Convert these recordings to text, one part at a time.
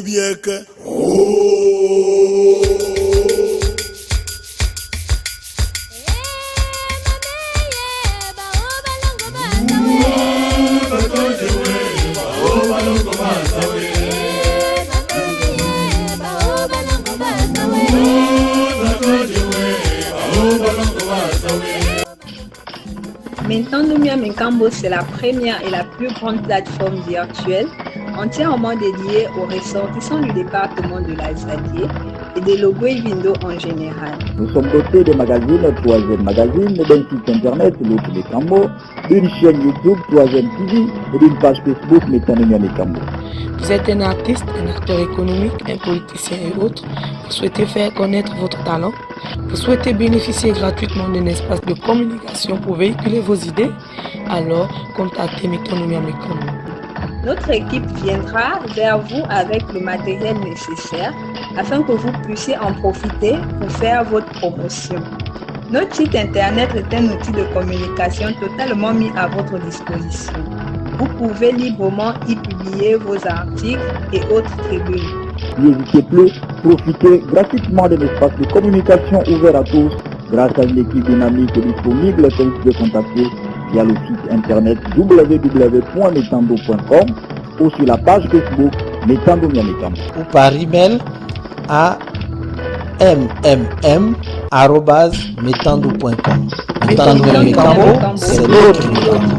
bien que Nintendo Miamecambo, c'est la première et la plus grande plateforme virtuelle entièrement dédiée aux ressortissants du département de l'Alsace et de l'Ogooué-Vindo en général. Nous sommes dotés des magazines 3e Magazine, d'un site internet, l'autre Mecambo, d'une chaîne YouTube 3e TV et d'une page Facebook Nintendo Miamecambo. Vous êtes un artiste, un acteur économique, un politicien et autres. Vous souhaitez faire connaître votre talent. Vous souhaitez bénéficier gratuitement d'un espace de communication pour véhiculer vos idées. Alors, contactez Nintendo Miamecambo. Notre équipe viendra vers vous avec le matériel nécessaire afin que vous puissiez en profiter pour faire votre promotion. Notre site internet est un outil de communication totalement mis à votre disposition. Vous pouvez librement y publier vos articles et autres tribunes. N'hésitez plus, profitez gratuitement d'un espace de communication ouvert à tous grâce à une équipe dynamique et disponible que vous pouvez contacter via le site internet www.metando.com ou sur la page Facebook Metando Miamecambo. Ou par email à mmm@metando.com. Metando Miamecambo, c'est l'autre Miamecambo.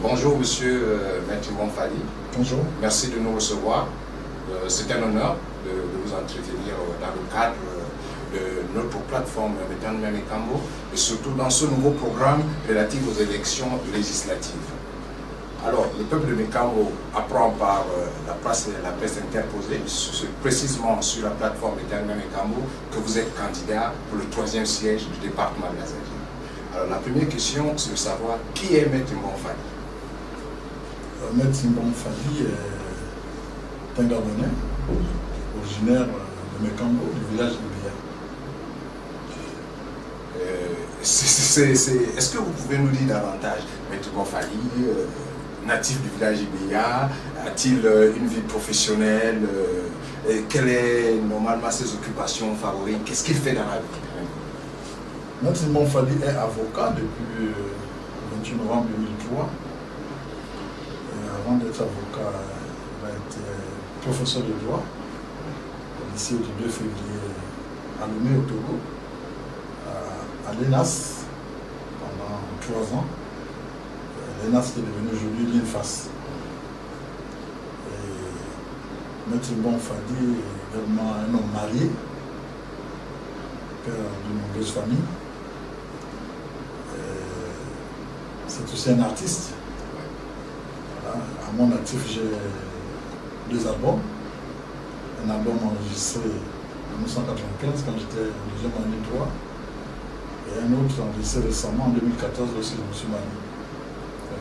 Bonjour Monsieur Maître Bonfali. Bonjour. Merci de nous recevoir. C'est un honneur de vous entretenir dans le cadre de notre plateforme Metando Miamecambo et surtout dans ce nouveau programme relatif aux élections législatives. Alors, le peuple de Mecambo apprend par la presse interposée, précisément sur la plateforme Metando Miamecambo, que vous êtes candidat pour le 3e siège du département de l'Alsace. Alors, la première question, c'est de savoir qui est Maître Bonfali. Maître Bonfali est un Gabonais, originaire de Mecambo, du village de Bia. Est-ce que vous pouvez nous dire davantage, Maître Bonfali, natif du village Ibéa, a-t-il une vie professionnelle, quelles sont normalement ses occupations favorites, qu'est-ce qu'il fait dans la vie? Maître Bonfali est avocat depuis le 28 novembre 2003. Avant d'être avocat, il a été professeur de droit au lycée du 2 février à Lomé au Togo, à l'ENAS pendant 3 ans. L'ENAS qui est devenu aujourd'hui l'INFAS. Maître Bonfali est également un homme marié, père de nombreuses familles. C'est aussi un artiste. Voilà. À mon actif, j'ai 2 albums. Un album enregistré en 1995 quand j'étais en 2e année de droit. Et un autre enregistré récemment en 2014 lorsque je me suis marié.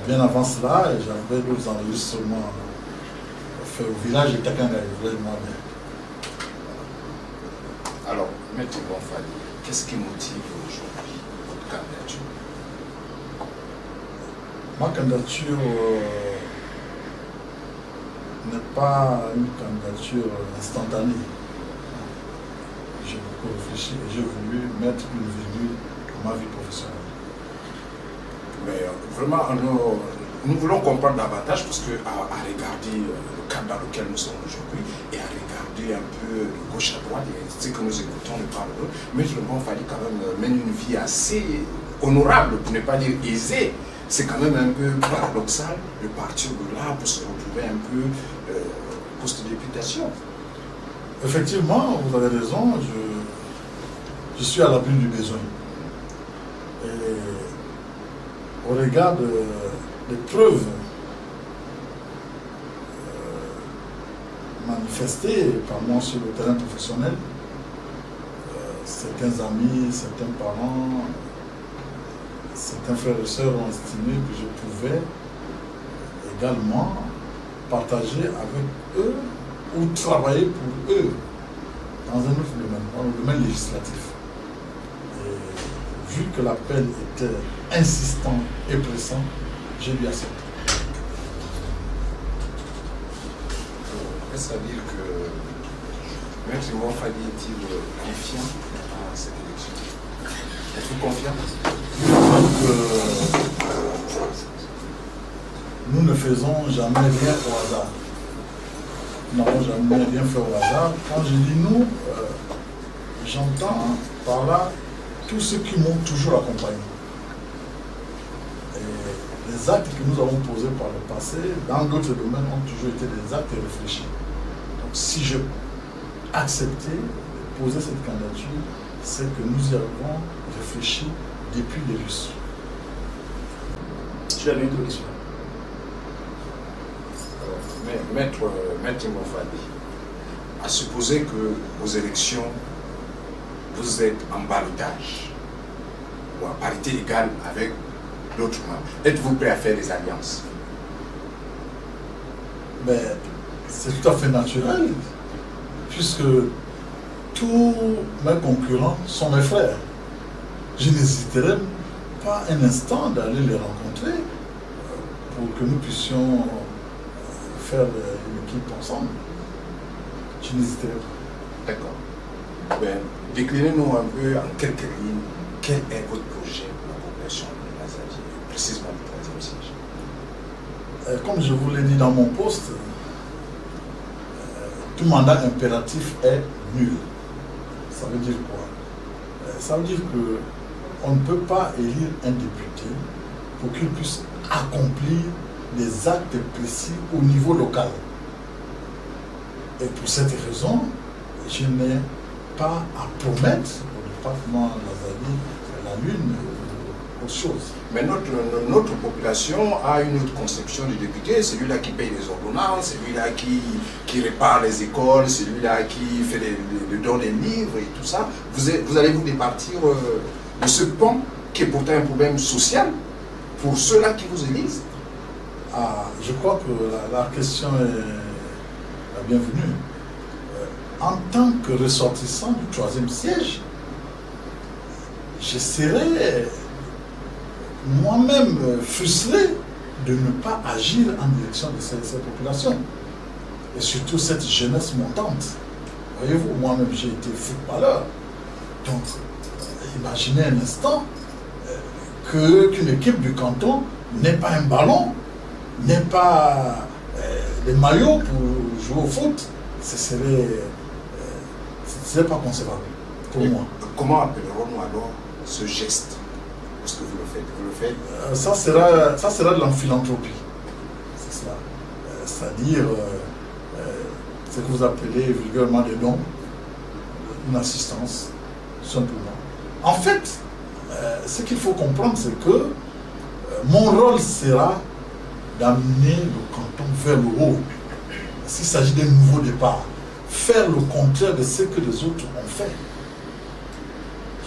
Bien avant cela, j'avais d'autres enregistrements faits au village de Takanga, moi-même. Alors, Maître Bonfali, qu'est-ce qui motive aujourd'hui votre candidature? Ma candidature n'est pas une candidature instantanée. J'ai beaucoup réfléchi et j'ai voulu mettre une virgule dans ma vie professionnelle. Mais vraiment, nous voulons comprendre davantage parce qu'à regarder le cadre dans lequel nous sommes aujourd'hui et à regarder un peu de gauche à droite, et ce que nous écoutons de part de l'autre, Maître Bonfali quand même mène une vie assez honorable, pour ne pas dire aisée. C'est quand même un peu paradoxal de partir de là pour se retrouver un peu poste de députation. Effectivement, vous avez raison, je suis à l'abri du besoin. Et au regard des preuves manifestées par moi sur le terrain professionnel, certains amis, certains parents, certains frères et sœurs ont estimé que je pouvais également partager avec eux ou travailler pour eux dans un autre domaine, dans le domaine législatif. Et vu que l'appel était insistant et pressant, j'ai dû accepter. Est-ce à dire que Maître Mofadi est-il confiant à cette élection? Êtes-vous confiant? Nous ne faisons jamais rien au hasard. Nous n'avons jamais rien fait au hasard. Quand je dis nous, j'entends par là tous ceux qui m'ont toujours accompagné. Et les actes que nous avons posés par le passé, dans d'autres domaines, ont toujours été des actes réfléchis. Donc si j'ai accepté de poser cette candidature, c'est que nous y avons réfléchi depuis le début. Tu avais une autre question. Maître Mofadi, à supposer que aux élections, vous êtes en ballottage ou à parité égale avec d'autres membres, êtes-vous prêt à faire des alliances? Mais c'est tout à fait naturel, puisque tous mes concurrents sont mes frères. Je n'hésiterai pas un instant d'aller les rencontrer pour que nous puissions faire une équipe ensemble. Je n'hésiterai pas. D'accord. Ben, déclinez-nous un peu en quelques lignes quel est votre projet pour la population de Mazadi, précisément du 3e siège. Comme je vous l'ai dit dans mon poste, tout mandat impératif est nul. Ça veut dire quoi? Ça veut dire qu'on ne peut pas élire un député pour qu'il puisse accomplir des actes précis au niveau local. Et pour cette raison, je n'ai pas à promettre au département de Mazadi la lune ou autre chose. Mais notre population a une autre conception du député, celui-là qui paye les ordonnances, celui-là qui répare les écoles, celui-là qui fait le don des livres et tout ça. Vous allez vous départir de ce pan qui est pourtant un problème social pour ceux-là qui vous élisent? Je crois que la question est la bienvenue. En tant que ressortissant du 3e siège, je serais moi-même frustré de ne pas agir en direction de cette population. Et surtout cette jeunesse montante. Voyez-vous, moi-même j'ai été footballeur. Donc, imaginez un instant qu'une équipe du canton n'ait pas un ballon, n'ait pas des maillots pour jouer au foot. Ce serait pas concevable pour moi. Comment appellerons-nous alors ce geste? Parce que vous le faites, ça sera de la philanthropie. C'est cela. C'est-à-dire ce que vous appelez vulgairement des dons, une assistance, tout simplement. En fait, ce qu'il faut comprendre, c'est que mon rôle sera d'amener le canton vers le haut. S'il s'agit d'un nouveau départ, faire le contraire de ce que les autres ont fait.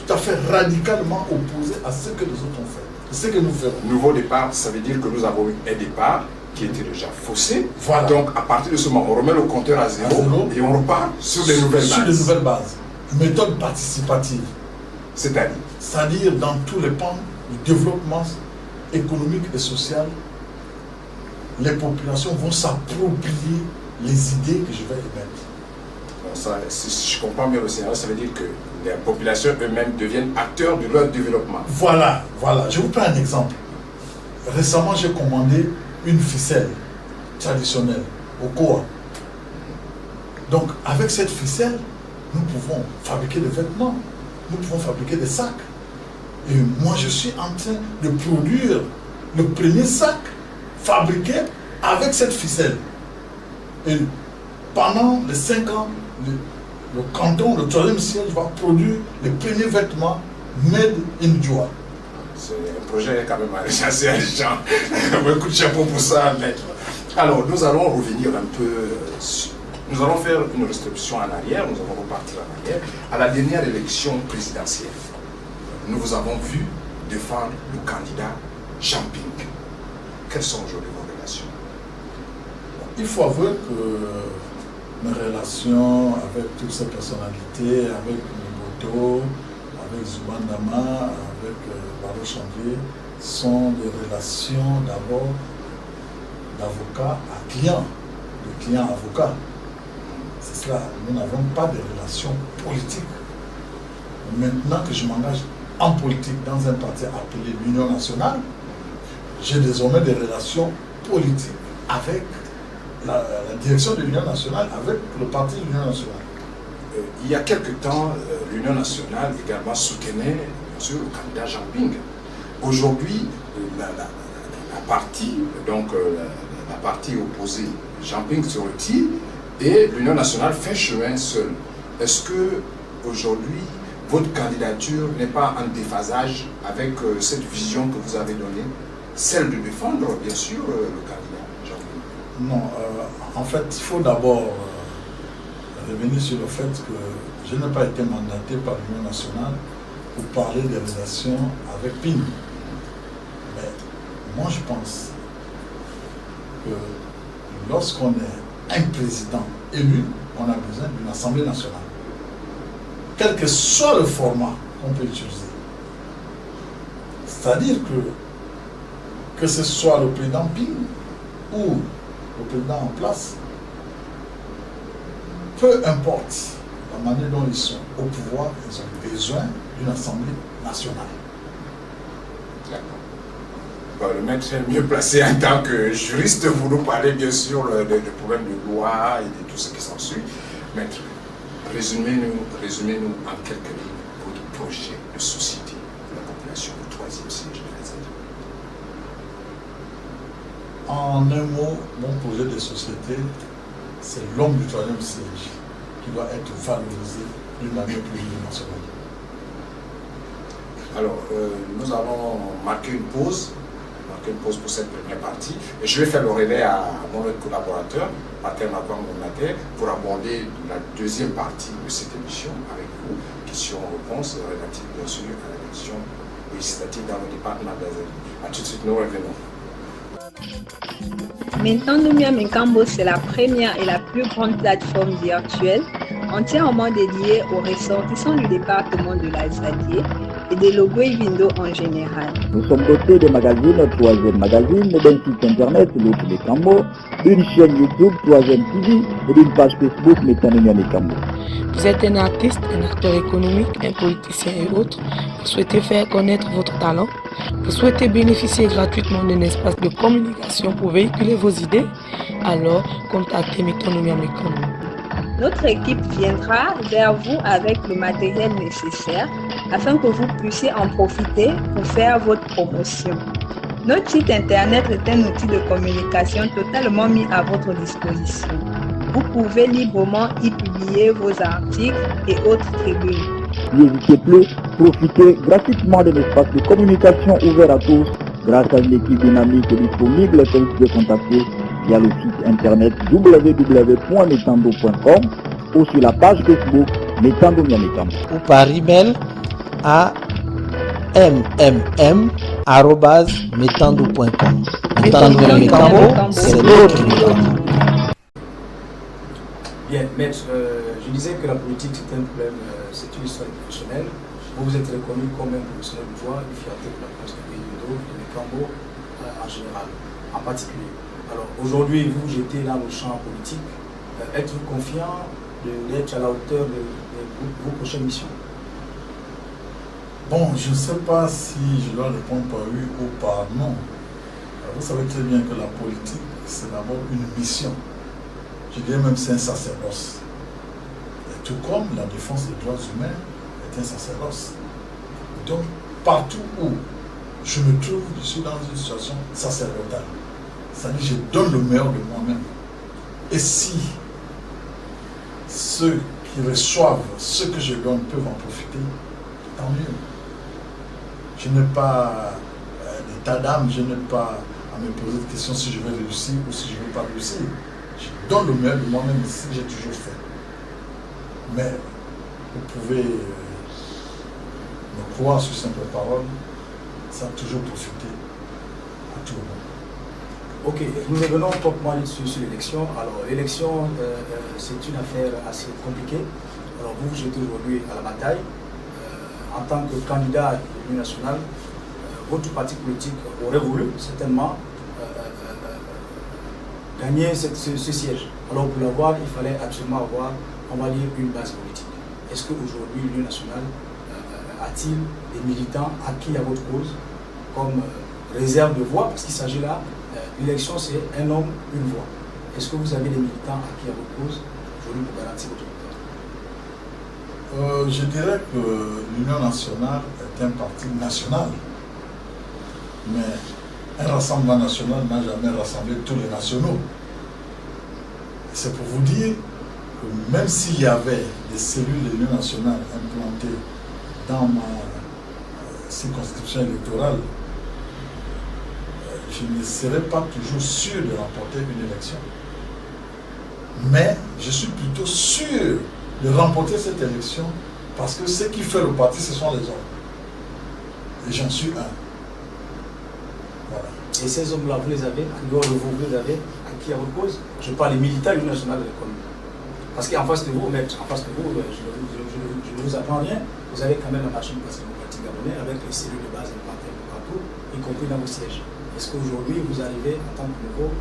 Tout à fait radicalement opposé à ce que les autres ont fait. Ce que nous faisons. Nouveau départ, ça veut dire que nous avons eu un départ qui était déjà faussé. Voilà. Donc à partir de ce moment, on remet le compteur à zéro et on repart sur des nouvelles bases. Sur des nouvelles bases. Méthode participative. C'est-à-dire dans tous les pans du développement économique et social, les populations vont s'approprier les idées que je vais émettre. Bon, ça, si je comprends bien le Sénat, ça veut dire que les populations eux-mêmes deviennent acteurs de leur développement. Voilà. Je vous prends un exemple. Récemment, j'ai commandé une ficelle traditionnelle au Koa. Donc, avec cette ficelle, nous pouvons fabriquer des vêtements, nous pouvons fabriquer des sacs. Et moi, je suis en train de produire le premier sac fabriqué avec cette ficelle. Et pendant les 5 ans, le canton, le 3e siège, va produire les premiers vêtements made in Djoa. C'est un projet quand même assez alléchant. Un coup de chapeau pour ça, maître. Alors, nous allons revenir un peu. Nous allons faire une restriction en arrière, nous allons repartir en arrière. À la dernière élection présidentielle, nous vous avons vu défendre le candidat Jean Ping. Quelles sont aujourd'hui vos relations? Il faut avouer que mes relations avec toutes ces personnalités, avec Moboto, avec Zubandama, avec Baro Chandé, sont des relations d'abord d'avocat à client, de client à avocat. cela, nous n'avons pas de relations politiques. Maintenant que je m'engage en politique dans un parti appelé l'Union nationale, j'ai désormais des relations politiques avec la direction de l'Union nationale, avec le parti de l'Union nationale. Il y a quelque temps, l'Union nationale également soutenait bien sûr, le candidat Jean Ping. Aujourd'hui, la partie opposée, Jean Ping se retire et l'Union nationale fait chemin seul. Est-ce que aujourd'hui votre candidature n'est pas en déphasage avec cette vision que vous avez donnée, celle de défendre bien sûr le candidat Jean Ping? Non, en fait, il faut d'abord revenir sur le fait que je n'ai pas été mandaté par l'Union nationale pour parler des relations avec Ping. Mais moi, je pense que lorsqu'on est un président élu, on a besoin d'une assemblée nationale. Quel que soit le format qu'on peut utiliser. C'est-à-dire que ce soit le président Ping ou le président en place, peu importe la manière dont ils sont au pouvoir, ils ont besoin d'une assemblée nationale. D'accord. Bon, le maître est mieux placé en tant que juriste pour nous parler bien sûr des problèmes de loi et de tout ce qui s'ensuit. Maître, résumez-nous en quelques lignes votre projet de société pour la population du 3e siège de la ZAD. En un mot, mon projet de société, c'est l'homme du 3e siège qui doit être valorisé d'une manière plus dimensionnelle. Alors, nous avons marqué une pause pour cette première partie. Et je vais faire le relais à mon autre collaborateur, Pater Makwam Monater, pour aborder la deuxième partie de cette émission avec vous. Questions-réponses relatives bien sûr à l'élection législative dans le département d'Azali. A tout de suite, nous revenons. Metandumia Mekambo, c'est la première et la plus grande plateforme virtuelle entièrement dédiée aux ressortissants du département de l'Azadier et de l'Ogoïvindo en général. Nous sommes dotés des magazines 3e Magazine, d'un site internet l'autre Mekambo, d'une chaîne YouTube 3e TV et d'une page Facebook Metandumia Mekambo. Vous êtes un artiste, un acteur économique, un politicien et autres. Vous souhaitez faire connaître votre talent. Vous souhaitez bénéficier gratuitement d'un espace de communication pour véhiculer vos idées. Alors, contactez Metandumia Mekambo. Notre équipe viendra vers vous avec le matériel nécessaire afin que vous puissiez en profiter pour faire votre promotion. Notre site internet est un outil de communication totalement mis à votre disposition. Vous pouvez librement y publier vos articles et autres tribunes. N'hésitez plus, profitez gratuitement d'un espace de communication ouvert à tous grâce à une équipe dynamique et disponible que vous pouvez contacter via le site internet www.metando.com ou sur la page Facebook Metandumia Mekambo. Ou par email à mmm@metando.com. Metandumia Mekambo, c'est l'autre Mekambo. Bien, maître, je disais que la politique c'est un problème, c'est une histoire professionnelle. Vous êtes reconnu comme un professionnel de droit, une fierté pour la France de Guéhindo, de Mekambo en général, en particulier. Alors aujourd'hui, vous jetez dans le champ politique. Êtes-vous confiant d'être à la hauteur de vos prochaines missions? Bon, je ne sais pas si je dois répondre par oui ou par non. Vous savez très bien que la politique, c'est d'abord une mission. Je dirais même c'est un sacerdoce. Et tout comme la défense des droits humains est un sacerdoce. Donc, partout où je me trouve, je suis dans une situation sacerdotale. C'est-à-dire que je donne le meilleur de moi-même. Et si ceux qui reçoivent ce que je donne peuvent en profiter, tant mieux. Je n'ai pas d'état d'âme, je n'ai pas à me poser de questions si je vais réussir ou si je ne vais pas réussir. Je donne le meilleur de moi-même, ce que j'ai toujours fait. Mais vous pouvez me croire sur simple parole, ça a toujours profité à tout le monde. Ok, nous revenons proprement sur l'élection. Alors, l'élection, c'est une affaire assez compliquée. Alors, vous êtes aujourd'hui à la bataille. En tant que candidat à l'Union nationale, votre parti politique aurait voulu certainement gagner ce siège. Alors pour l'avoir, il fallait absolument avoir, on va dire, une base politique. Est-ce qu'aujourd'hui, l'Union nationale a-t-il des militants acquis à votre cause comme réserve de voix? Parce qu'il s'agit là, l'élection c'est un homme, une voix. Est-ce que vous avez des militants acquis à votre cause aujourd'hui pour garantir votre victoire? Je dirais que l'Union nationale est un parti national. Mais un rassemblement national n'a jamais rassemblé tous les nationaux. C'est pour vous dire que même s'il y avait des cellules de l'Union nationale implantées dans ma circonscription électorale, je ne serais pas toujours sûr de remporter une élection. Mais je suis plutôt sûr de remporter cette élection parce que ce qui fait le parti, ce sont les hommes. Et j'en suis un. Voilà. Et ces hommes-là, vous les avez, en dehors de vous, vous les avez acquis à votre cause? Je parle des militants de l'Union nationale de l'économie. Parce qu'en face de vous, maître, en face de vous, je ne vous apprends rien, vous avez quand même la machine démocratique gabonaise avec les cellules de base implantées partout, y compris dans vos sièges. Est-ce qu'aujourd'hui, vous arrivez en tant que nouveau,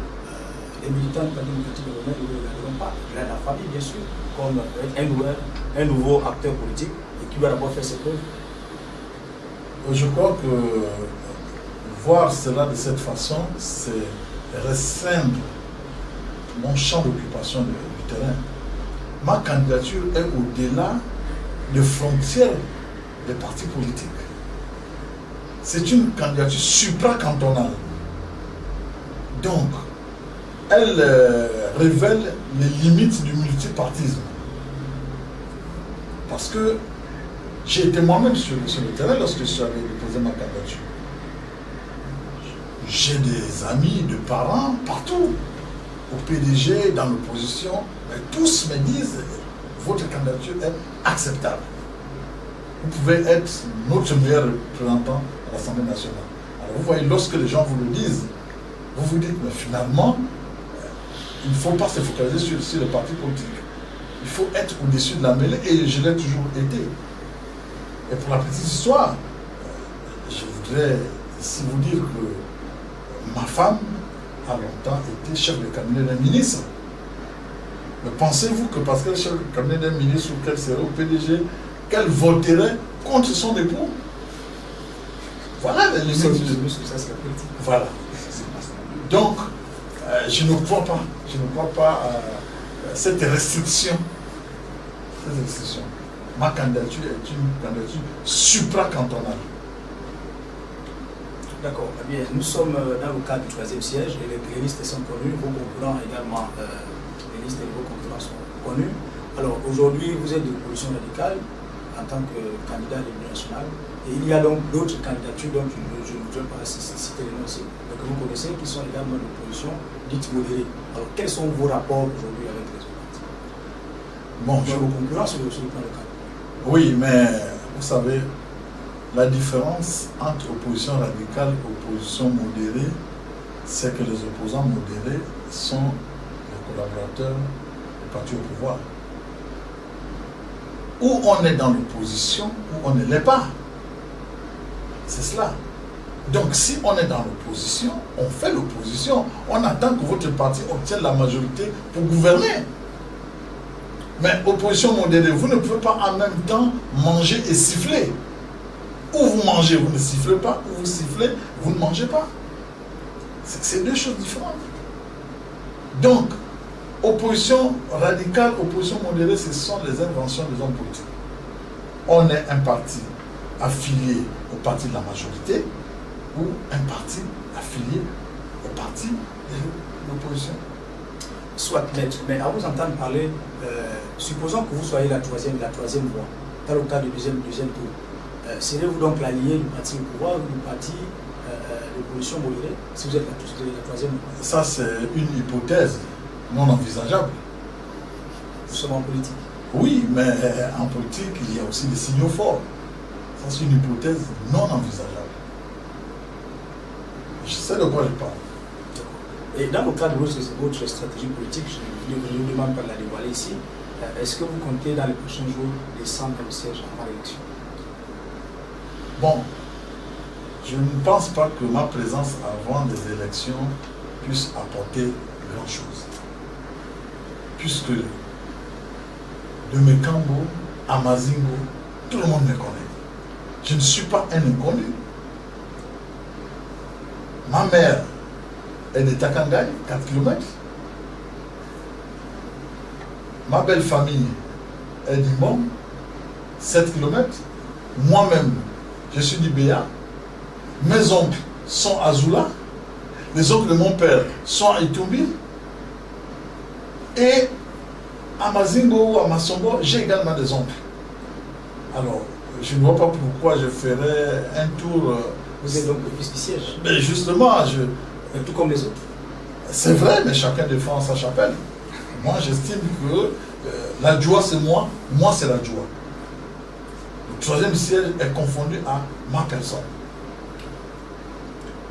les militants du Parti démocratique gabonais ne le regarderont pas? Il y a la famille, bien sûr, comme un nouveau acteur politique et qui doit d'abord faire ses preuves. Je crois que voir cela de cette façon, c'est restreindre mon champ d'occupation du terrain. Ma candidature est au-delà des frontières des partis politiques. C'est une candidature supracantonale. Donc, elle révèle les limites du multipartisme. Parce que j'ai été moi-même sur le terrain lorsque je suis allé déposer ma candidature. J'ai des amis, des parents partout, au PDG, dans l'opposition, mais tous me disent votre candidature est acceptable. Vous pouvez être notre meilleur représentant à l'Assemblée nationale. Alors vous voyez, lorsque les gens vous le disent, vous vous dites, mais finalement, il ne faut pas se focaliser sur le parti politique. Il faut être au-dessus de la mêlée, et je l'ai toujours été. Et pour la petite histoire, je voudrais ici vous dire que ma femme a longtemps été chef de cabinet d'un ministre. Mais pensez-vous que parce qu'elle est chef de cabinet d'un ministre ou qu'elle serait au PDG, qu'elle voterait contre son époux? Voilà les limites. Voilà. Donc, je ne crois pas à cette restriction. Ma candidature est une candidature supracantonale. D'accord. Eh bien, nous sommes dans le cadre du 3e siège et les listes sont connues, vos concurrents également, les listes de vos concurrents sont connues. Alors aujourd'hui, vous êtes de l'opposition radicale en tant que candidat de l'Union nationale. Et il y a donc d'autres candidatures dont je ne voudrais pas citer les noms aussi, mais que vous connaissez, qui sont également de l'opposition dite modérée. Alors quels sont vos rapports aujourd'hui avec les autres partis? Bon, je vos concurrents sur le plan local. Oui, mais vous savez, la différence entre opposition radicale et opposition modérée, c'est que les opposants modérés sont les collaborateurs du parti au pouvoir. Ou on est dans l'opposition, ou on ne l'est pas. C'est cela. Donc si on est dans l'opposition, on fait l'opposition. On attend que votre parti obtienne la majorité pour gouverner. Mais opposition modérée, vous ne pouvez pas en même temps manger et siffler. Ou vous mangez, vous ne sifflez pas, ou vous sifflez, vous ne mangez pas. C'est deux choses différentes. Donc, opposition radicale, opposition modérée, ce sont les inventions des hommes politiques. On est un parti affilié au parti de la majorité ou un parti affilié au parti de l'opposition. Soit maître, mais à vous entendre parler, supposons que vous soyez la troisième voie, dans le cas du deuxième tour. Serez-vous donc l'allié du parti au pouvoir ou du parti de l'opposition modérée si vous êtes la troisième voie? Ça, c'est une hypothèse non envisageable. Nous sommes en politique. Oui, mais en politique, il y a aussi des signaux forts. Ça, c'est une hypothèse non envisageable. Je sais de quoi je parle. Et dans le cadre de votre stratégie politique, je ne vous demande pas de la dévoiler ici, est-ce que vous comptez dans les prochains jours descendre le siège avant l'élection? Bon, je ne pense pas que ma présence avant des élections puisse apporter grand-chose. Puisque de Mekambo à Mazingo, tout le monde me connaît. Je ne suis pas un inconnu. Ma mère est de Takangaï, 4 km. Ma belle famille est d'Imbom, 7 km. Moi-même, je suis d'Ibéa. Mes oncles sont à Zoula. Les oncles de mon père sont à Itumbi. Et à Mazingo ou à Massombo, j'ai également des oncles. Alors, je ne vois pas pourquoi je ferais un tour. Vous êtes donc le fils du siège. Mais justement, tout comme les autres. C'est vrai, mais chacun défend sa chapelle. Moi, j'estime que la joie, c'est moi c'est la joie. Le troisième siège est confondu à ma personne.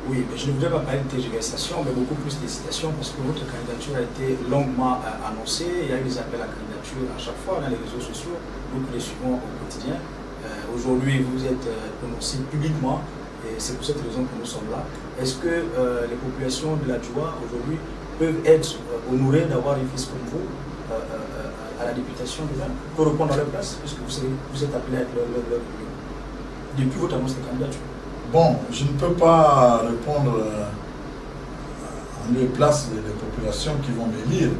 Oui, mais je ne voudrais pas parler de tergiversation, mais beaucoup plus d'hésitation, parce que votre candidature a été longuement annoncée. Il y a eu des appels à candidature à chaque fois dans les réseaux sociaux. Nous les suivons au quotidien. Aujourd'hui, vous vous êtes prononcé publiquement, et c'est pour cette raison que nous sommes là. Est-ce que les populations de la Djoua aujourd'hui peuvent être honorées d'avoir un fils comme vous à la députation de l'Inde, pour répondre à leur place, puisque vous êtes appelé à être leur depuis votre annonce de candidature? Bon, je ne peux pas répondre en lieu et place des populations qui vont m'élire.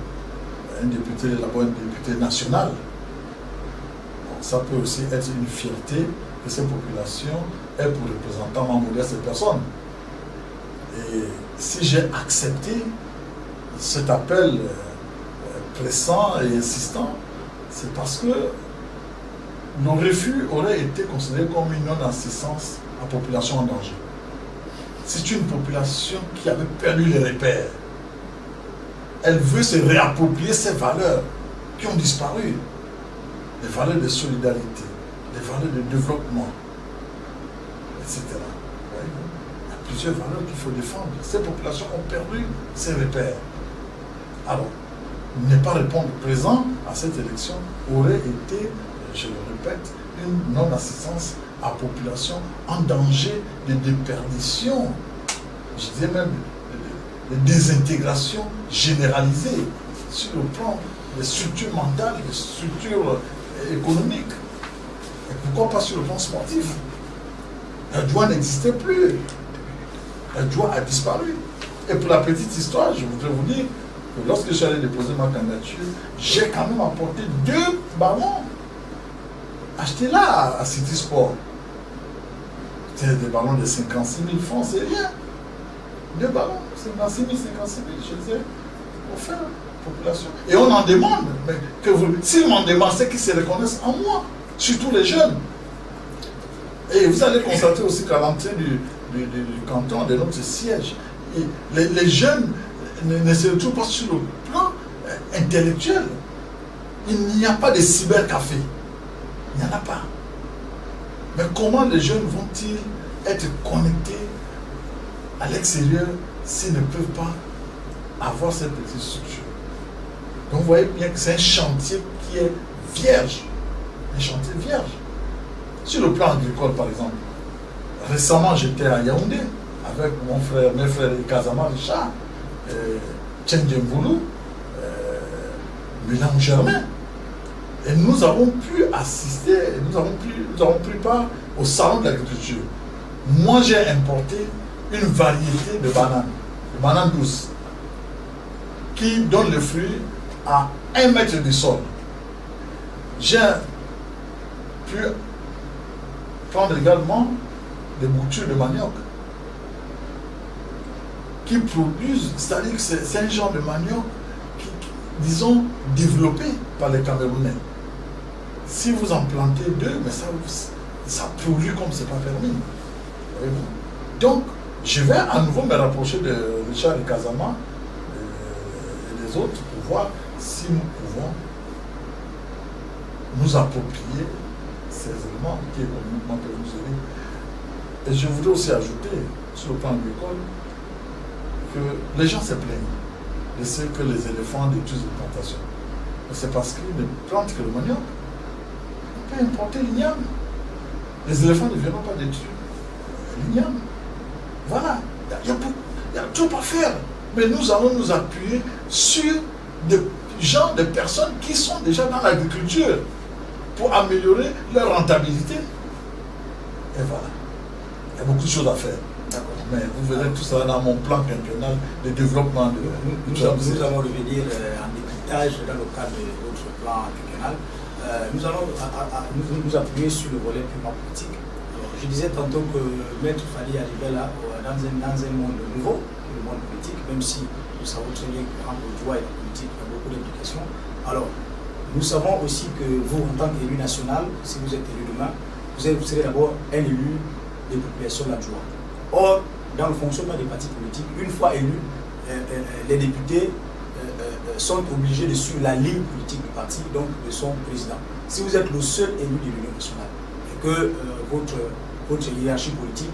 Un député, d'abord un député national. Bon, ça peut aussi être une fierté que ces populations aient pour représentant ma modeste personne. Et si j'ai accepté cet appel pressant et insistant, c'est parce que le refus aurait été considéré comme une non-assistance à la population en danger. C'est une population qui avait perdu les repères. Elle veut se réapproprier ces valeurs qui ont disparu. Les valeurs de solidarité, les valeurs de développement, etc. Il y a plusieurs valeurs qu'il faut défendre. Ces populations ont perdu ces repères. Alors, ne pas répondre présent à cette élection aurait été, je le répète, une non-assistance à la population en danger de déperdition, je dirais même de désintégration généralisée sur le plan des structures mentales, des structures économiques. Et pourquoi pas sur le plan sportif? La Djoua n'existait plus. La Djoua a disparu. Et pour la petite histoire, je voudrais vous dire que lorsque je suis allé déposer ma candidature, j'ai quand même apporté 2 ballons achetés là à City Sport. C'était des ballons de 56 000 francs, c'est rien. 2 ballons, 56 000, 56 000, je les ai offerts à la population. Et on en demande, mais que s'ils m'en demandent, c'est qu'ils se reconnaissent en moi, surtout les jeunes. Et vous allez constater aussi qu'à l'entrée du canton, de notre siège, les jeunes ne se retrouvent pas sur le plan intellectuel. Il n'y a pas de cybercafé. Il n'y en a pas. Mais comment les jeunes vont-ils être connectés à l'extérieur s'ils ne peuvent pas avoir cette petite structure? Donc vous voyez bien que c'est un chantier qui est vierge. Un chantier vierge. Sur le plan agricole, par exemple, récemment j'étais à Yaoundé avec mes frères Kazama Richard, Tchendjemboulou, Milan Germain. Et nous avons pu assister, nous avons pris part au salon de l'agriculture. Moi, j'ai importé une variété de bananes douces, qui donne le fruit à 1 mètre du sol. J'ai pu prendre également des boutures de manioc qui produisent, c'est-à-dire que c'est un genre de manioc qui, disons, développé par les Camerounais. Si vous en plantez 2, mais ça produit comme c'est pas permis. Donc, je vais à nouveau me rapprocher de Richard et Kazama et des autres pour voir si nous pouvons nous approprier ces éléments qui économiquement peuvent nous aider. Et je voudrais aussi ajouter, sur le plan agricole, que les gens se plaignent de ce que les éléphants détruisent les plantations. C'est parce qu'ils ne plantent que le manioc. On peut importer l'igname. Les éléphants ne viendront pas détruire l'igname. Voilà. Il y a tout à faire. mais nous allons nous appuyer sur des gens, des personnes qui sont déjà dans l'agriculture pour améliorer leur rentabilité. Et voilà. Il y a beaucoup de choses à faire. Mais vous verrez tout ça dans mon plan quinquennal de développement de nous allons revenir en décryptage dans le cadre de votre plan quinquennal. Nous allons nous appuyer sur le volet purement politique. Alors, je disais tantôt que Maître Fally arrivait là dans un monde nouveau, le monde politique, même si nous savons très bien qu'entre le droit et la politique, il y a beaucoup d'implications. Alors, nous savons aussi que vous, en tant qu'élu national, si vous êtes élu demain, vous serez d'abord un élu des populations de la joie. Or, dans le fonctionnement des partis politiques, une fois élus, les députés sont obligés de suivre la ligne politique du parti, donc de son président. Si vous êtes le seul élu de l'Union nationale et que votre hiérarchie politique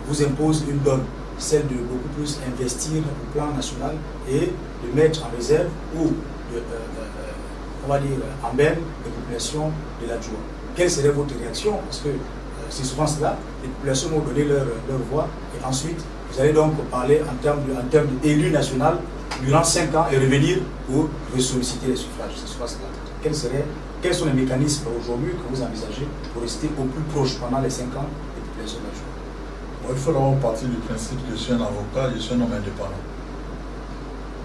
vous impose une donne, celle de beaucoup plus investir au plan national et de mettre en réserve ou de, on va dire, en berne les populations de la joie. Quelle serait votre réaction? Parce que c'est souvent cela, les populations vont donner leur voix et ensuite vous allez donc parler en termes d'élu national durant 5 ans et revenir pour solliciter les suffrages. C'est souvent cela. Quels sont les mécanismes aujourd'hui que vous envisagez pour rester au plus proche pendant les 5 ans des populations de la joie? Bon, il faut d'abord partir du principe que je suis un avocat, je suis un homme indépendant.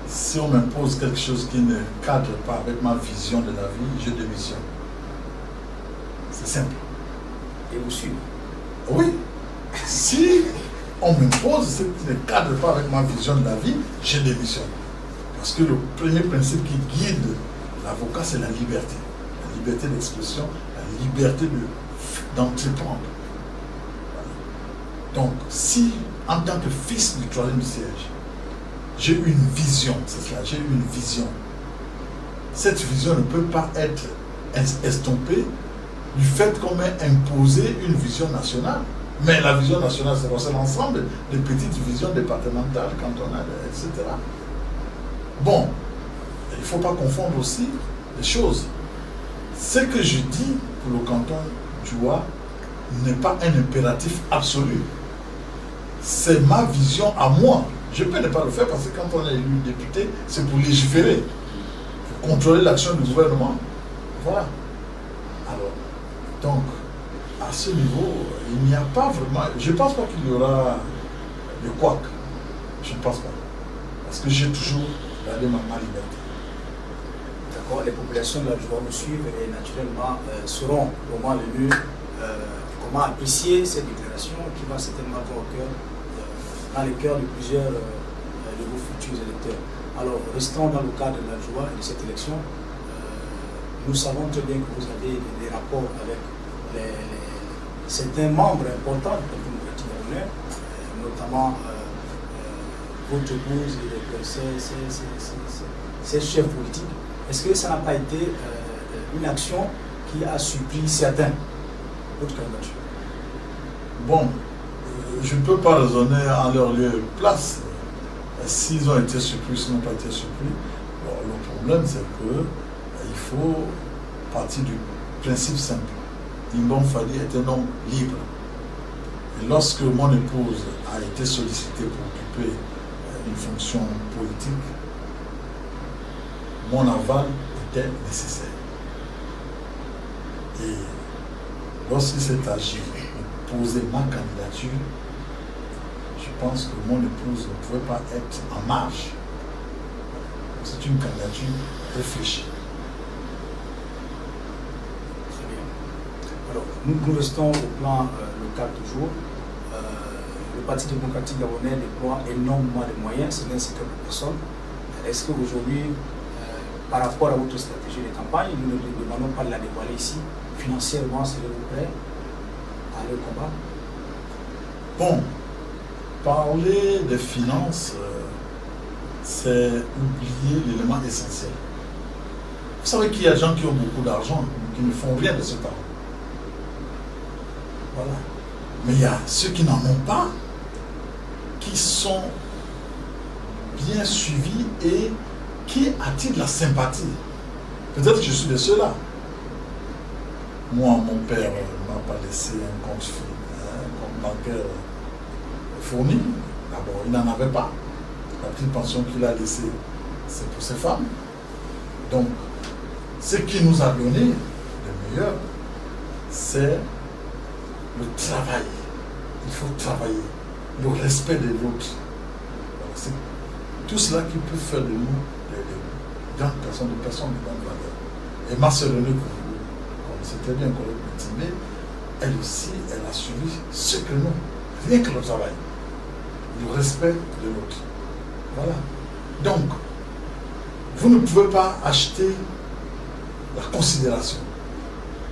Si on m'impose quelque chose qui ne cadre pas avec ma vision de la vie, je démissionne. C'est simple. Et vous suivez? Oui. Si on m'impose ce qui ne cadre pas avec ma vision de la vie, je démissionne. Parce que le premier principe qui guide l'avocat, c'est la liberté. La liberté d'expression, la liberté d'entreprendre. Donc, si, en tant que fils du troisième siège, j'ai une vision, c'est cela, j'ai une vision. Cette vision ne peut pas être estompée du fait qu'on m'ait imposé une vision nationale. Mais la vision nationale, c'est l'ensemble des petites visions départementales, cantonales, etc. Bon, il ne faut pas confondre aussi les choses. Ce que je dis pour le canton Djoua n'est pas un impératif absolu. C'est ma vision à moi. Je peux ne pas le faire parce que quand on est élu député, c'est pour légiférer, pour contrôler l'action du gouvernement. Voilà. Alors, donc, à ce niveau, il n'y a pas vraiment... Je ne pense pas qu'il y aura de couac. Je ne pense pas. Parce que j'ai toujours gardé ma liberté. D'accord. Les populations de la joie nous suivent et naturellement sauront comment comment apprécier cette déclaration qui va certainement avoir au cœur, dans les cœurs de plusieurs de vos futurs électeurs. Alors, restons dans le cadre de la joie et de cette élection. Nous savons très bien que vous avez des rapports avec certains membres importants du Parti démocratique gabonais, notamment votre épouse et ses chefs politiques. Est-ce que ça n'a pas été une action qui a surpris certains, votre candidature? Bon, je ne peux pas raisonner en leur lieu et place. S'ils ont été surpris, s'ils n'ont pas été surpris, bon, le problème c'est que il faut partir du principe simple. Imbom Fally est un homme libre. Et lorsque mon épouse a été sollicitée pour occuper une fonction politique, mon aval était nécessaire. Et lorsqu'il s'est agi de poser ma candidature, je pense que mon épouse ne pouvait pas être en marge. C'est une candidature réfléchie. Très bien. Alors, nous restons au plan local toujours. Le Parti démocratique gabonais déploie énormément de moyens, c'est l'incitant de personnes. Est-ce qu'aujourd'hui, par rapport à votre stratégie de campagne, nous ne demandons pas de la dévoiler ici, financièrement, serez-vous prêt à le combat? Bon, parler des finances, c'est oublier l'élément essentiel. Vous savez qu'il y a des gens qui ont beaucoup d'argent, qui ne font rien de ce temps. Voilà. Mais il y a ceux qui n'en ont pas, qui sont bien suivis et qui attirent la sympathie. Peut-être que je suis de ceux-là. Moi, mon père ne m'a pas laissé un compte bancaire fourni. D'abord, il n'en avait pas. La petite pension qu'il a laissée, c'est pour ses femmes. Donc, ce qui nous a donné le meilleur, c'est le travail. Il faut travailler. Le respect de l'autre. C'est tout cela qui peut faire de nous des grandes personnes, des personnes de grande valeur. Et ma sœur Renée, comme c'était bien collègue Timé, elle aussi, elle a suivi ce que nous, rien que le travail, le respect de l'autre. Voilà. Donc, vous ne pouvez pas acheter la considération,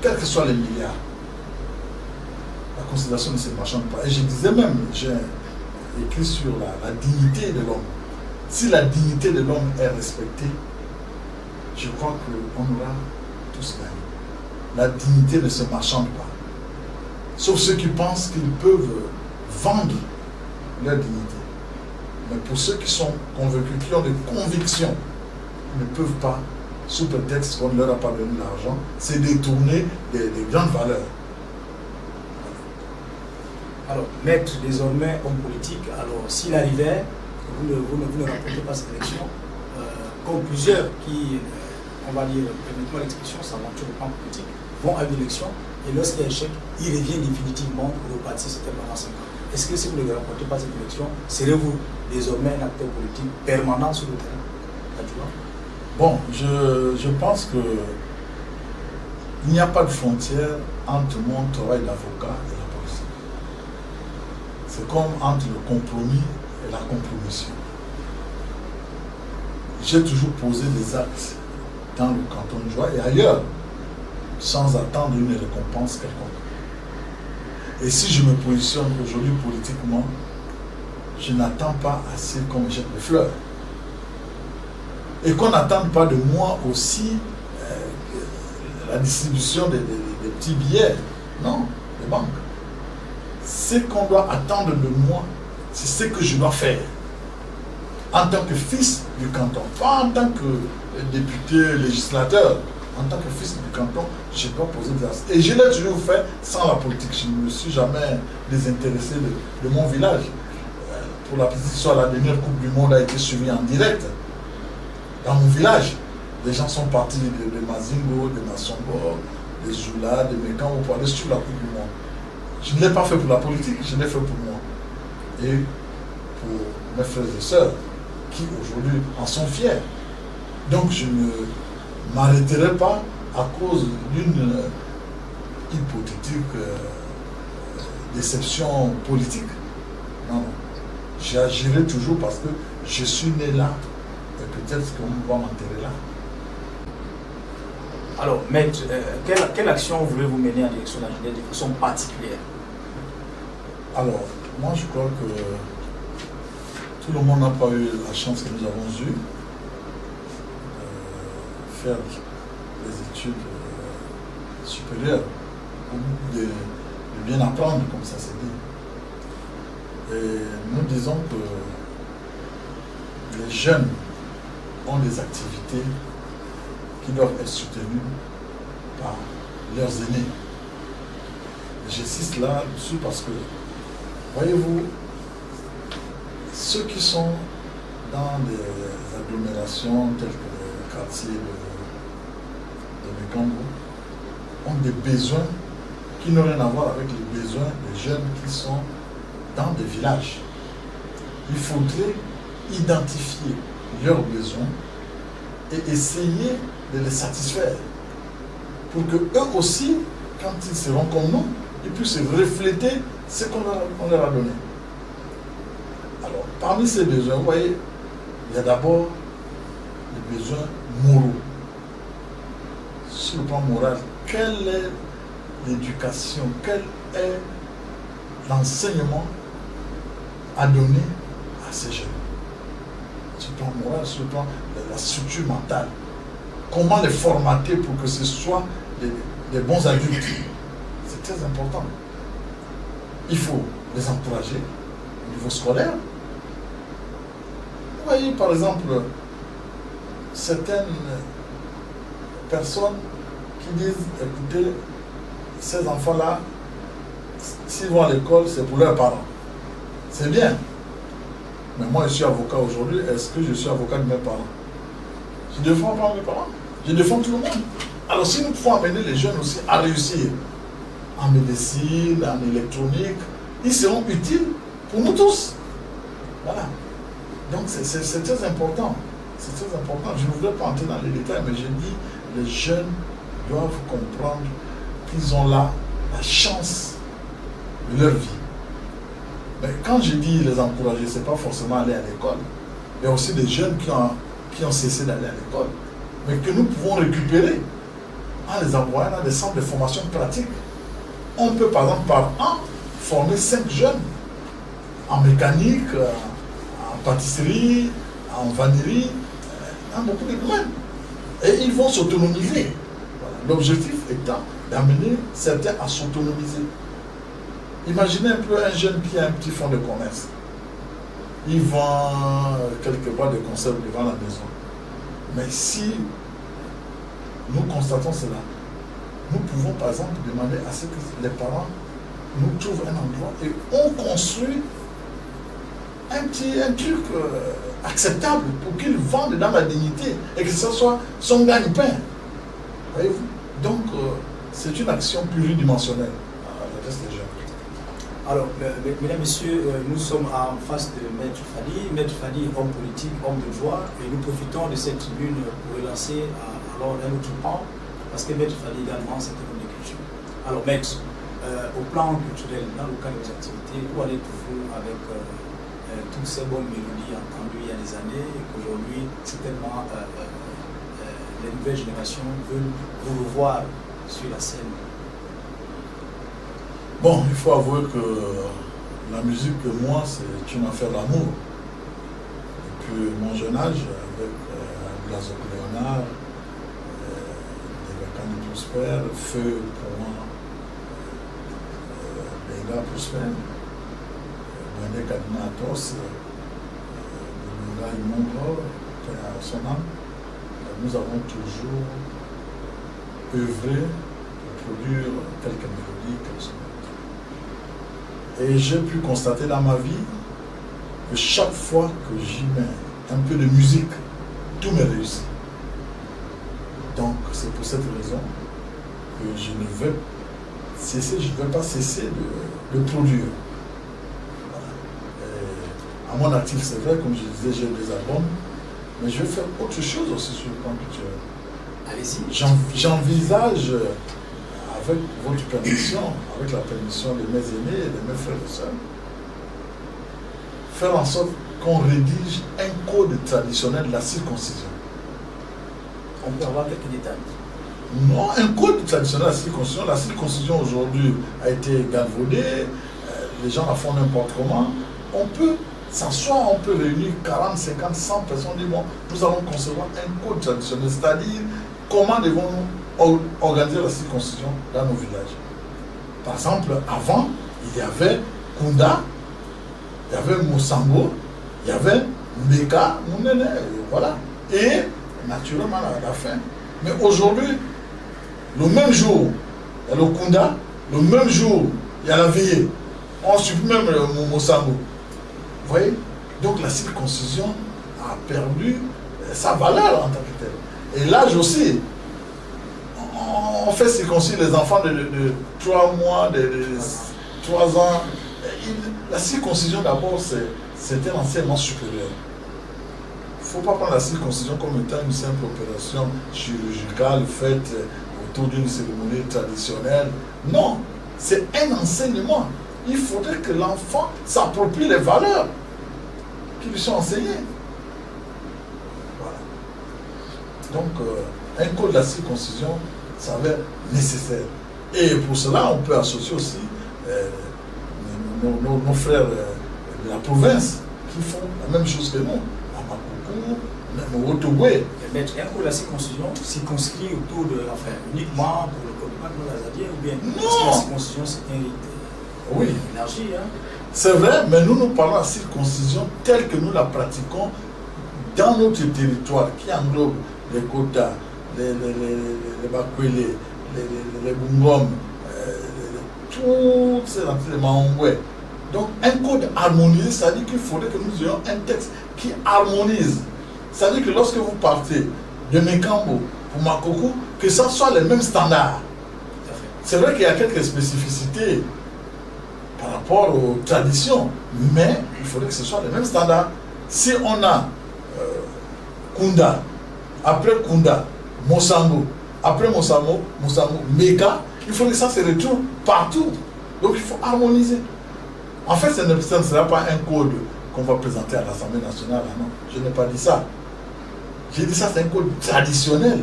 quels que soient les milliards. La considération ne se marchande pas. Et je disais même, j'ai écrit sur la dignité de l'homme. Si la dignité de l'homme est respectée, je crois qu'on aura tous gagné. La dignité ne se marchande pas. Sauf ceux qui pensent qu'ils peuvent vendre leur dignité. Mais pour ceux qui sont convaincus, qui ont des convictions, ils ne peuvent pas, sous prétexte qu'on ne leur a pas donné l'argent, c'est détourner des grandes valeurs. Alors, maître, désormais homme politique, alors s'il arrivait, vous ne remportez pas cette élection, comme plusieurs qui, on va dire, permettez-moi l'expression, s'aventurent au plan politique, vont à une élection, et lorsqu'il y a échec, ils reviennent définitivement pour repartir c'était pendant 5 ans. Est-ce que si vous ne remportez pas cette élection, serez-vous désormais un acteur politique permanent sur le terrain? Bon, je pense que il n'y a pas de frontière entre mon travail d'avocat et la politique. C'est comme entre le compromis et la compromission. J'ai toujours posé des actes dans le canton de Joie et ailleurs, sans attendre une récompense quelconque. Et si je me positionne aujourd'hui politiquement, je n'attends pas assez qu'on me jette des fleurs. Et qu'on n'attende pas de moi aussi la distribution des petits billets. Non, des banques. Ce qu'on doit attendre de moi, c'est ce que je dois faire. En tant que fils du canton, pas en tant que député, législateur. En tant que fils du canton, je dois poser des actes. Et je l'ai toujours fait sans la politique. Je ne me suis jamais désintéressé de mon village. Pour la petite histoire, la dernière Coupe du Monde a été suivie en direct. Dans mon village, les gens sont partis de Mazingo, de Massongo, de Zula, de Mekan pour aller suivre la Coupe du Monde. Je ne l'ai pas fait pour la politique, je l'ai fait pour moi. Et pour mes frères et sœurs, qui aujourd'hui en sont fiers. Donc je ne m'arrêterai pas à cause d'une hypothétique déception politique. Non, non. J'agirai toujours parce que je suis né là. Et peut-être qu'on va m'enterrer là. Alors, maître, quelle action voulez-vous mener en direction de la jeunesse de façon particulière? Alors, moi je crois que tout le monde n'a pas eu la chance que nous avons eue de faire des études supérieures, de bien apprendre, comme ça s'est dit. Et nous disons que les jeunes ont des activités qui doivent être soutenues par leurs aînés. J'insiste là-dessus parce que, voyez-vous, ceux qui sont dans des agglomérations telles que le quartier de Mekambo ont des besoins qui n'ont rien à voir avec les besoins des jeunes qui sont dans des villages. Il faudrait identifier leurs besoins et essayer de les satisfaire pour que eux aussi, quand ils seront comme nous, ils puissent refléter ce qu'on leur a donné. Alors, parmi ces besoins, vous voyez, il y a d'abord les besoins moraux. Sur le plan moral, quelle est l'éducation, quel est l'enseignement à donner à ces jeunes? Sur le plan moral, sur le plan de la structure mentale. Comment les formater pour que ce soient des bons adultes? C'est très important. Il faut les encourager au niveau scolaire. Vous voyez, par exemple, certaines personnes qui disent, écoutez, ces enfants-là, s'ils vont à l'école, c'est pour leurs parents. C'est bien. Mais moi, je suis avocat aujourd'hui. Est-ce que je suis avocat de mes parents? Je ne défends pas mes parents. Je défends tout le monde. Alors, si nous pouvons amener les jeunes aussi à réussir en médecine, en électronique, ils seront utiles pour nous tous. Voilà. Donc, c'est très important. C'est très important. Je ne voudrais pas entrer dans les détails, mais je dis les jeunes doivent comprendre qu'ils ont là la chance de leur vie. Mais quand je dis les encourager, ce n'est pas forcément aller à l'école. Il y a aussi des jeunes qui ont cessé d'aller à l'école, mais que nous pouvons récupérer en les envoyant dans des centres de formation pratique. On peut par exemple par an former 5 jeunes en mécanique, en pâtisserie, en vannerie, dans beaucoup de domaines. Et ils vont s'autonomiser. Voilà. L'objectif étant d'amener certains à s'autonomiser. Imaginez un peu un jeune qui a un petit fonds de commerce. Il vend quelques boîtes de conserve devant la maison. Mais si nous constatons cela, nous pouvons par exemple demander à ce que les parents nous trouvent un endroit et on construit un truc acceptable pour qu'ils vendent dans la dignité et que ce soit son gagne-pain. Voyez-vous? Donc, c'est une action pluridimensionnelle à l'adresse des jeunes. Alors, mesdames, messieurs, nous sommes en face de Maître Fadi. Maître Fadi, homme politique, homme de joie, et nous profitons de cette tribune pour relancer alors un autre pan, parce que Maître Fadi également, c'est un homme de culture. Alors, Maître, au plan culturel, dans le cadre de vos activités, où allez-vous avec toutes ces bonnes mélodies entendues il y a des années, et qu'aujourd'hui, certainement, les nouvelles générations veulent vous revoir sur la scène? Bon, il faut avouer que la musique, pour moi, c'est une affaire d'amour. Depuis mon jeune âge, avec Blazo Léonard, Devakani Prosper, Feu pour moi, Benga Prosper, Bende Kadina Atos, Benga Imongro, son âme, nous avons toujours œuvré pour produire quelques mélodies, quelques sons. Et j'ai pu constater dans ma vie que chaque fois que j'y mets un peu de musique, tout me réussit. Donc c'est pour cette raison que je ne vais pas cesser de produire. Voilà. À mon actif, c'est vrai, comme je disais, j'ai des albums, mais je vais faire autre chose aussi sur le plan culturel. Allez-y. J'envisage, avec votre permission, avec la permission de mes aînés et de mes frères et sœurs, faire en sorte qu'on rédige un code traditionnel de la circoncision. On peut avoir quelques détails? Non, un code traditionnel de la circoncision. La circoncision aujourd'hui a été galvaudée, les gens la font n'importe comment. On peut s'asseoir, on peut réunir 40, 50, 100 personnes, dire bon, nous allons concevoir un code traditionnel, c'est-à-dire comment devons-nous organiser la circoncision dans nos villages. Par exemple, avant, il y avait Kunda, il y avait Moussango, il y avait Mbeka, Mounene, voilà. Et naturellement, à la fin. Mais aujourd'hui, le même jour, il y a le Kunda, le même jour, il y a la veillée. On supprime même le Moussango. Vous voyez? Donc la circoncision a perdu sa valeur en tant que telle. Et l'âge aussi. On fait circoncire les enfants de 3 mois, de 3 ans. La circoncision d'abord, c'était l'enseignement supérieur. Il ne faut pas prendre la circoncision comme étant une simple opération chirurgicale faite autour d'une cérémonie traditionnelle. Non, c'est un enseignement. Il faudrait que l'enfant s'approprie les valeurs qui lui sont enseignées. Voilà. Donc, un code de la circoncision s'avère nécessaire. Et pour cela, on peut associer aussi nos frères de la province qui font la même chose que nous, à Makoukou, même au Otoué. Mais un code de la circoncision circonscrit autour de, enfin, uniquement pour le code de la Zadie, ou bien parce que la circoncision c'est un rite élargi, hein? C'est vrai, mais nous parlons de la circoncision telle que nous la pratiquons dans notre territoire, qui englobe les Kota, les Bakwele, les Bungom, toutes ces entités, les Mahongwe. Donc un code harmonisé, c'est-à-dire qu'il faudrait que nous ayons un texte qui harmonise. C'est-à-dire que lorsque vous partez de Mekambo pour Makoko, que ça soit les mêmes standards. C'est vrai qu'il y a quelques spécificités par rapport aux traditions, mais il faudrait que ce soit les mêmes standards. Si on a Kunda, après Kunda, Mosambo, après Mosambo, Meka, il faut que ça se retrouve partout. Donc il faut harmoniser. En fait, ce ne sera pas un code qu'on va présenter à l'Assemblée nationale. Non, je n'ai pas dit ça. J'ai dit ça, c'est un code traditionnel.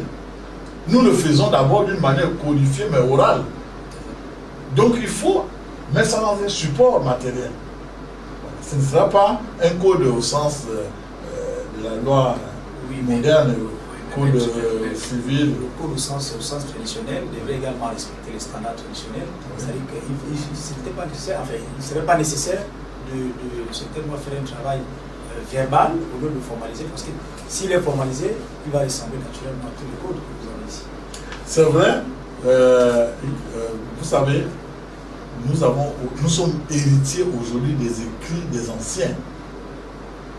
Nous le faisons d'abord d'une manière codifiée, mais orale. Donc il faut mettre ça dans un support matériel. Ce ne sera pas un code au sens de la loi moderne, code civil. Le code au sens traditionnel devrait également respecter les standards traditionnels. C'est-à-dire qu'il ne serait pas nécessaire de certainement faire un travail verbal au lieu de formaliser, parce que s'il est formalisé, il va ressembler naturellement à tous les codes que vous avez ici. C'est vrai, vous savez, nous sommes héritiers aujourd'hui des écrits des anciens.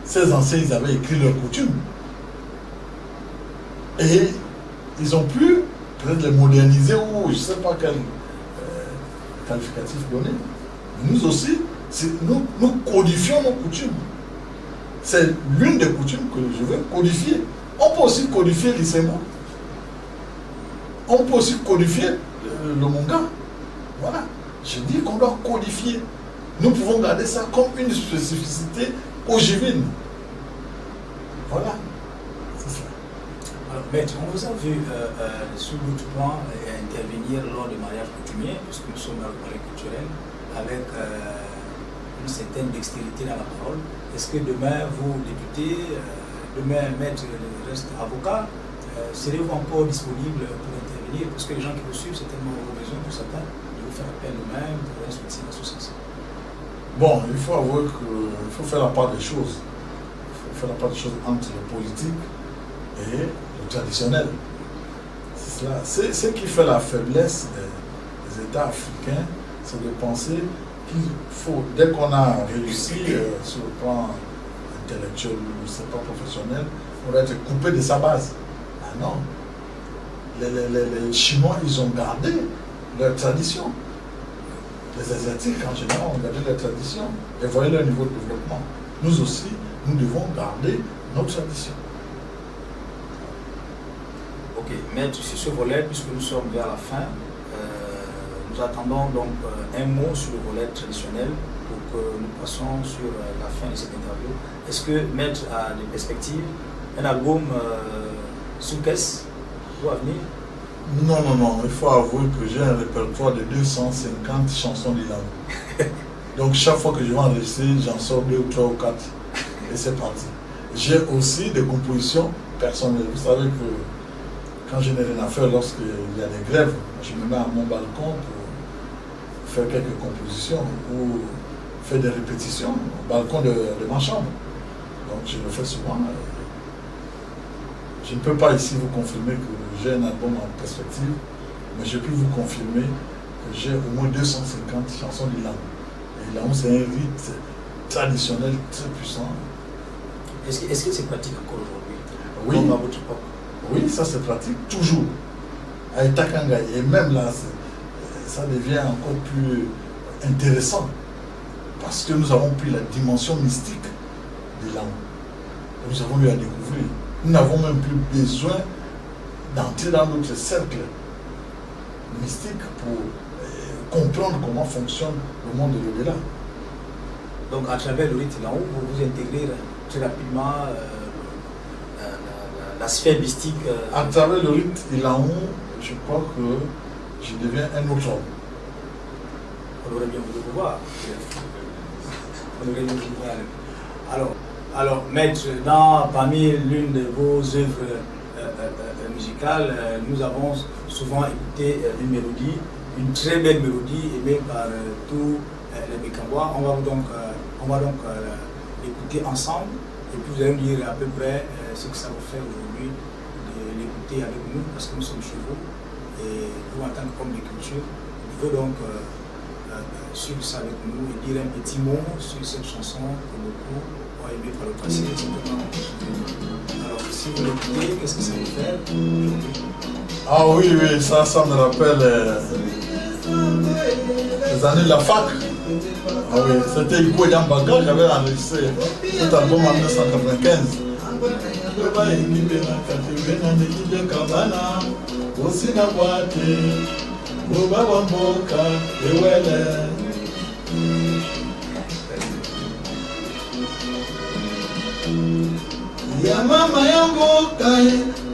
Ces anciens, ils avaient écrit leurs coutumes. Et ils ont pu peut-être les moderniser ou je ne sais pas quel qualificatif donner. Nous aussi, nous codifions nos coutumes. C'est l'une des coutumes que je veux codifier. On peut aussi codifier l'Issembo. On peut aussi codifier le Monga. Voilà. Je dis qu'on doit codifier. Nous pouvons garder ça comme une spécificité ogivine. Voilà. C'est ça. Alors, maître, on vous a vu sur d'autres points intervenir lors des mariages coutumiers, puisque nous sommes dans le palais culturel, avec une certaine dextérité dans la parole. Est-ce que demain, vous, député, demain, maître, le reste avocat, serez-vous encore disponible pour intervenir? Parce que les gens qui vous suivent, certainement, auront besoin pour certains de vous faire appel eux-mêmes pour respecter l'association. Bon, il faut avouer qu'il faut faire la part des choses. Il faut faire la part des choses entre le politique et le traditionnel. C'est cela. Ce qui fait la faiblesse des États africains, c'est de penser qu'il faut, dès qu'on a réussi sur le plan intellectuel ou c'est pas professionnel, on doit être coupé de sa base. Ah non. Les Chinois, ils ont gardé leur tradition. Les Asiatiques, en général, ont gardé leur tradition. Et voyez leur niveau de développement. Nous aussi, nous devons garder notre tradition. Ok, maître, sur ce volet, puisque nous sommes vers la fin, nous attendons donc un mot sur le volet traditionnel pour que nous passions sur la fin de cette interview. Est-ce que maître a des perspectives? Un album sous caisse doit venir? Non, il faut avouer que j'ai un répertoire de 250 chansons d'Ilan. Donc chaque fois que je vais enregistrer, j'en sors 2 ou 3 ou 4. Et c'est parti. J'ai aussi des compositions personnelles. Vous savez que quand je n'ai rien à faire, lorsqu'il y a des grèves, je me mets à mon balcon pour faire quelques compositions ou faire des répétitions au balcon de ma chambre. Donc je le fais souvent. Je ne peux pas ici vous confirmer que j'ai un album en perspective, mais je peux vous confirmer que j'ai au moins 250 chansons d'Ilan. Et Ilan, c'est un rite traditionnel très puissant. Est-ce que c'est pratique encore aujourd'hui? Oui. Comme à votre époque? Oui, ça se pratique toujours. À Itakanga. Et même là, ça devient encore plus intéressant. Parce que nous avons pris la dimension mystique de l'âme. Nous avons eu à découvrir. Nous n'avons même plus besoin d'entrer dans notre cercle mystique pour comprendre comment fonctionne le monde de l'au-delà. Donc à travers le rite là-haut, vous vous intégrez très rapidement la sphère mystique. À travers le rite là-haut, je crois que je deviens un autre homme. On aurait bien voulu vous voir. On aurait bien voulu vous voir. Alors, maître, parmi l'une de vos œuvres musicales, nous avons souvent écouté une mélodie, une très belle mélodie aimée par tous les Bécambois. On va donc l'écouter ensemble et puis vous allez nous dire à peu près ce que ça vous fait aujourd'hui de l'écouter avec nous parce que nous sommes chez vous et vous en tant qu'homme de culture, vous pouvez donc suivre ça avec nous et dire un petit mot sur cette chanson que beaucoup ont aimé par le passé. Alors, si vous l'écoutez, qu'est-ce que ça vous fait? Ah oui, oui, ça me rappelle les années de la fac. Ah oui, c'était Iko Yambaga, j'avais enregistré cet album en 1995. Ya mama yangu kai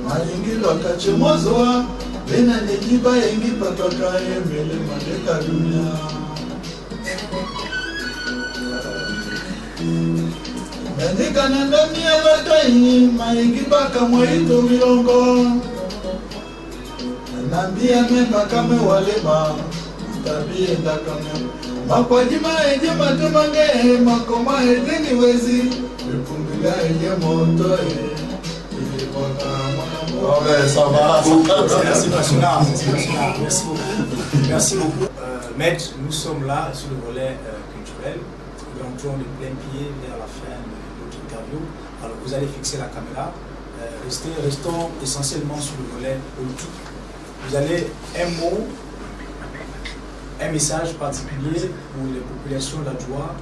malingi lokache mozoa bena nejiba yengi papa kai mele madeka dunia Mendika nandami ya wakai malingi baka mwaito milongo Nambia memba kame walema Tabie ndakame Makwajima eje matumange makoma eje niwezi Merci beaucoup. Merci beaucoup. Maître, nous sommes là sur le volet culturel. Nous entrons de plein pied vers la fin de notre interview. Alors vous allez fixer la caméra. Restons essentiellement sur le volet politique. Vous allez un mot, un message particulier pour les populations d'Adjoa.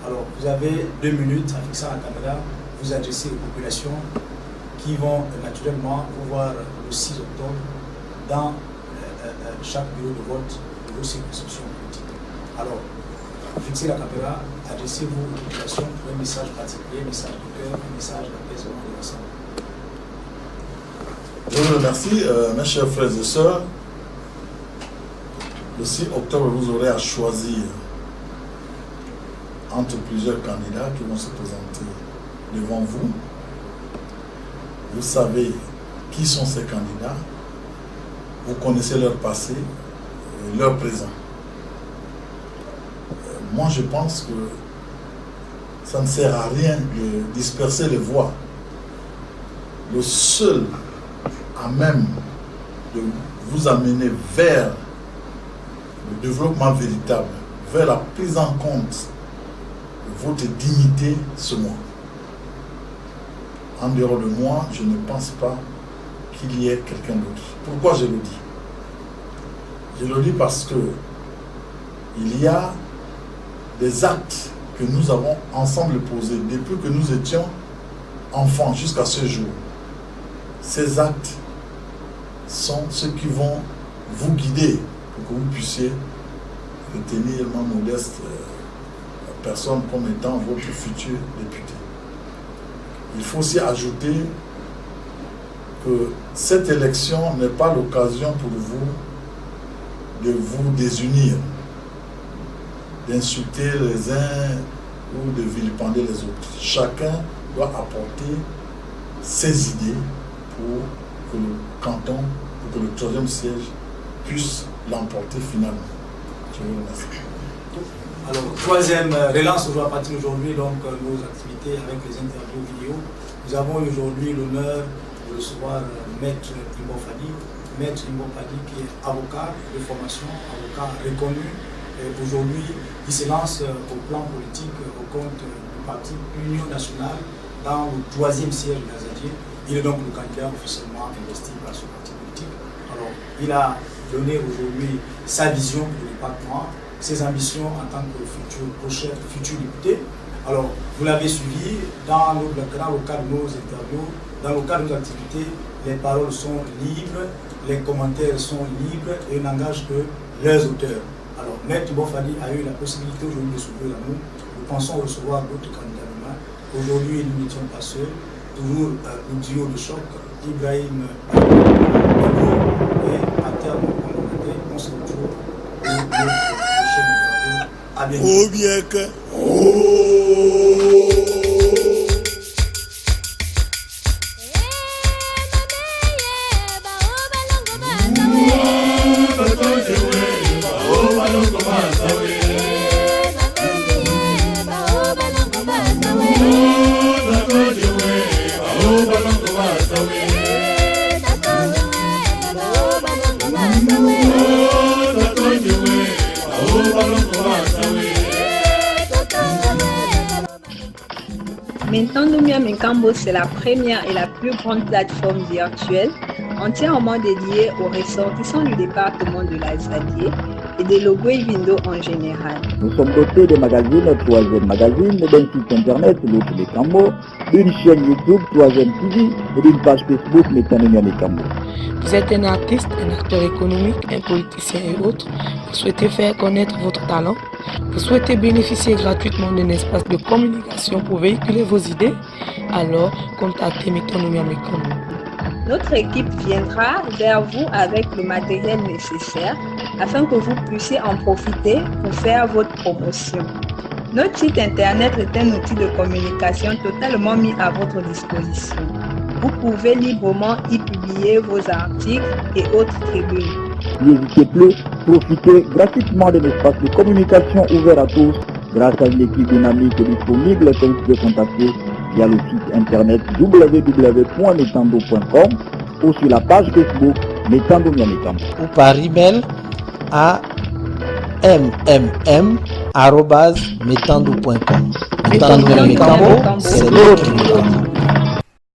Alors, vous avez 2 minutes à fixer la caméra, vous adressez aux populations qui vont naturellement pouvoir le 6 octobre dans chaque bureau de vote de vos circonscriptions politiques. Alors, fixez la caméra, adressez-vous aux populations pour un message particulier, un message de cœur, un message d'apaisement de l'ensemble. Je vous remercie, mes chers frères et sœurs. Le 6 octobre, vous aurez à choisir entre plusieurs candidats qui vont se présenter devant vous. Vous savez qui sont ces candidats, vous connaissez leur passé et leur présent. Moi, je pense que ça ne sert à rien de disperser les voix. Le seul à même de vous amener vers le développement véritable, vers la prise en compte votre dignité, ce moi. En dehors de moi, je ne pense pas qu'il y ait quelqu'un d'autre. Pourquoi je le dis? Je le dis parce que il y a des actes que nous avons ensemble posés depuis que nous étions enfants jusqu'à ce jour. Ces actes sont ceux qui vont vous guider pour que vous puissiez retenir ma modeste personne comme étant votre futur député. Il faut aussi ajouter que cette élection n'est pas l'occasion pour vous de vous désunir, d'insulter les uns ou de vilipender les autres. Chacun doit apporter ses idées pour que le canton, pour que le troisième siège puisse l'emporter finalement. Je vous remercie. Alors, troisième relance à partir d'aujourd'hui, donc nos activités avec les interviews vidéo. Nous avons aujourd'hui l'honneur de recevoir Maître Imbo Fadi. Maître Imbo Fadi qui est avocat de formation, avocat reconnu. Aujourd'hui, il se lance au plan politique au compte du parti Union Nationale dans le 3e siège de Gazadier. Il est donc le candidat officiellement investi par ce parti politique. Alors, il a donné aujourd'hui sa vision pour le département, ses ambitions en tant que futur député. Alors, vous l'avez suivi dans le cadre de nos interviews, dans le cadre de nos activités, les paroles sont libres, les commentaires sont libres et n'engagent que leurs auteurs. Alors, Maître Bofadi a eu la possibilité aujourd'hui de s'ouvrir à nous. Nous pensons recevoir d'autres candidats demain. Aujourd'hui, nous n'étions pas seuls. Toujours le duo de choc, Ibrahim et à terme, on se retrouve pour notre prochaine interview. À bientôt. Balongo Metando Miamecambo, c'est la première et la plus grande plateforme virtuelle entièrement dédiée aux ressortissants du département de l'Azadié et de Logoué-Vindo en général. Nous sommes dotés des magazines 3e Magazine, d'un site internet L'Autre Mécambo, d'une chaîne YouTube 3e TV et d'une page Facebook Metando Miamecambo. Vous êtes un artiste, un acteur économique, un politicien et autres. Vous souhaitez faire connaître votre talent. Vous souhaitez bénéficier gratuitement d'un espace de communication pour véhiculer vos idées. Alors, contactez Metando Miamecambo. Notre équipe viendra vers vous avec le matériel nécessaire afin que vous puissiez en profiter pour faire votre promotion. Notre site internet est un outil de communication totalement mis à votre disposition. Vous pouvez librement y publier vos articles et autres tribunes. N'hésitez plus, profitez gratuitement d'un espace de communication ouvert à tous grâce à une équipe dynamique et disponible que vous pouvez contacter via le site internet www.metando.com ou sur la page Facebook Metando Miamecambo. Ou par email à mmm@metando.com. Metando Miamecambo, c'est l'autre Mécambo.